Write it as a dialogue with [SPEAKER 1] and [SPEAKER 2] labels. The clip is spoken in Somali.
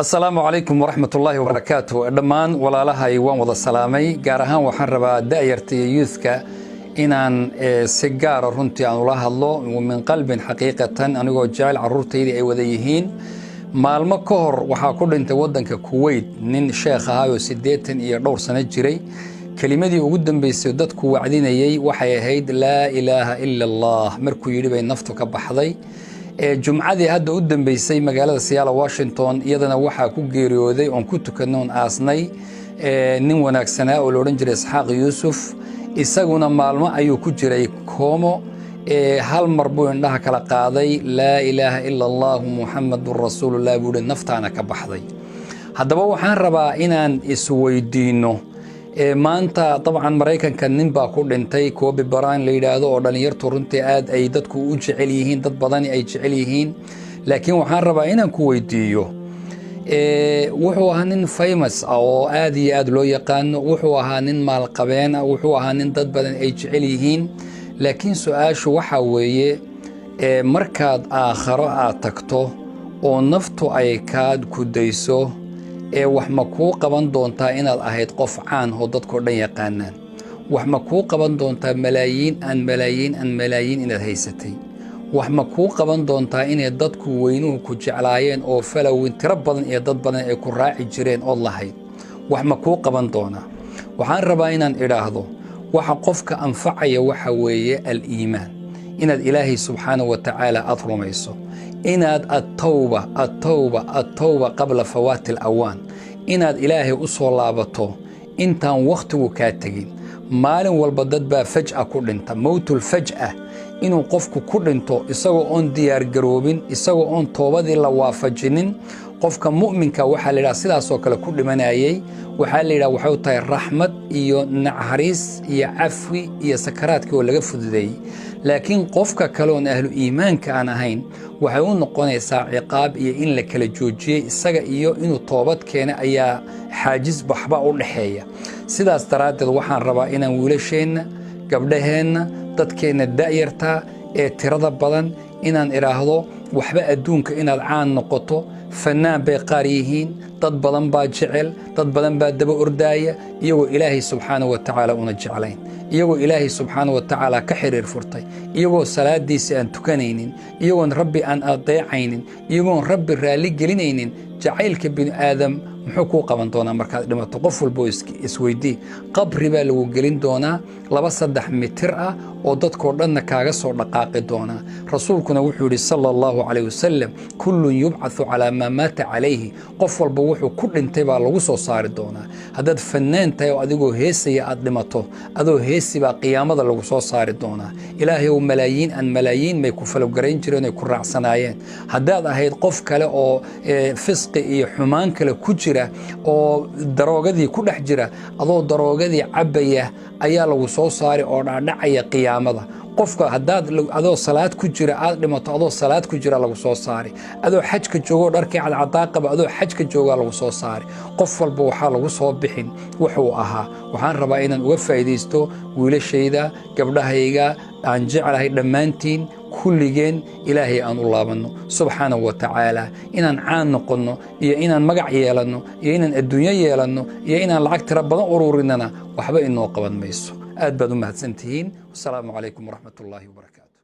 [SPEAKER 1] السلام عليكم ورحمة الله وبركاته. دمان ولا لها يوان وضع السلامي قارهان وحربا دائرتي يوثك إنان سيجارة رنتي عن الله الله ومن قلب حقيقة أنا جعل عرورتي أي وذيهين مع المكهر وحاكل أنت ودن ككويت نين شيخ هايو سديتن يدور سنة جري كلمة دي وجودن بيسودتك وعدين يي وحيا هيد لا إله إلا الله مركو يري بين نفتك بحضي جمعدي هذا قدام بيسي مقالة سيالة واشنطن يدنا وحا كوغيريودي اون كنتو كنون آسني نين وناك سناء والورنجر إسحاق يوسف إساقونا مالما أيو كجري كومو هل مربوين لها كالقاضي لا إله إلا الله محمد رسول الله بولي نفتانا كبحضي هذا بوحان ربا إنان إسويدينو maanta طبعا maraykan kan nin baa ku dhintay Kobe Bryant la yiraahdo oo dhalinyartu runtii aad ay dadku u jecel yihiin dad badan ay jecel yihiin laakiin waxaan rabaa inaan ku weydiiyo wuxuu ahaa nin famous oo aad iyo aad loo yaqaan wuxuu ahaa nin maal qabeen wuxuu ahaa nin dad badan ay jecel yihiin laakiin su'aashu waxa weeye markaad aakhiro aad tagto oo naftu ay ka gudayso wax ma kuu qaban doontaa inaad ahayd qof caan oo dadku dhan yaqaanaan wax ma kuu qaban doontaa malaayiin inaad haysatay wax ma kuu qaban doontaa inay dadku weynuhu ku jeclaayeen oo falowin tiro badan iyo dad badan ay ku raaci jireen oo lahayd wax ma kuu qaban doonaa waxaan rabaa inaan idhaahdo waxa qofka anfacaya waxa weeye al-iimaan inaad ilaahay subxaanahu wa tacaala aad rumayso inaad التوبة قبل فوات الأوان inaad ilaahay u soo laabato intaan waqtigu ka tagin maalin walba dad baa faj'a ku dhinta mawtul faj'a inuu qofku ku dhinto isagoo on diyaar garoobin isagoo on toobadii la waafajinin qofka mu'minka waxa la yiraahdaa sidaas oo kale ku dhimanayay waxa la yiraahdaa waxay tahay raxmad iyo naxariis iyo afwi iyo sakaraadkii oo laga fududeeyay laakiin qofka kale oo ahlu iimaanka aan ahayn waxay u noqonaysaa ciqaab iyo in la kala joojiyay isaga iyo inuu toobad keeno ayaa xaajiz baxba u dhaxeeya sidaas daraadeed waxaan rabaa inaan wiilasheena gabdhaheena dadkeena da'yarta ee tirada badan inaan iraahdo waxba adduunka inaad caan noqoto fanaan bay qaar yihiin dad badan baa jecel dad badan baa daba ordaaya iyagoo ilaahay subxaanahu wa tacaala una jeclayn iyagoo ilaahay subxaanahu wa tacaala ka xiriir furtay iyagoo salaadiisa aan tukanaynin iyagoon rabbi aan adeecaynin iyagoon rabbi raali gelinaynin jacaylka bini aadam muxuu ku qaban doonaa markaad dhimato qof walba isweydii qabri baa lagu gelin doonaa 2-3 mitir ah oo dadkoo dhanna kaaga soo dhaqaaqi doonaa rasuulkuna wuxuu yiri sallallahu alayhi wasallam kullu yub'athu ala ma mata alayhi qof walba wuxuu ku dhintay baa lagu soo saari doonaa haddaad fannaan tahay oo adigoo heesaya aad dhimato adoo heesi baa qiyaamada lagu soo saari doonaa ilaahay oo malaayiin may ku falogarayn jireen ay ku raacsanaayeen haddaad ahayd qof kale oo fisqi iyo xumaan kale ku oo daroogadii ku dhex jira adoo daroogadii cabaya ayaa lagu soo saari oo dhacaya qiyaamada qofka hadaad adoo salaad ku jira aad dhimato adoo salaad ku jira lagu soo saari adoo xajka joogo dharkii cadcadaaqaba adoo xajka jooga lagu soo saari qof walba waxa lagu soo bixin wuxuu ahaa waxaan rabaa inaan uga faa'iideysto wiilashayda gabdhahayga aan jecelahay dhammaantiin kulligeen ilaahay aan u laabano subxaanahu wa tacaala inaan caan noqono iyo inaan magac yeelano iyo inaan adduunyo yeelano iyo inaan lacag tira badan ururinana waxba inoo qaban mayso aad baad u mahadsantihiin wassalaamu calaykum waraxmatullaahi wabarakaatu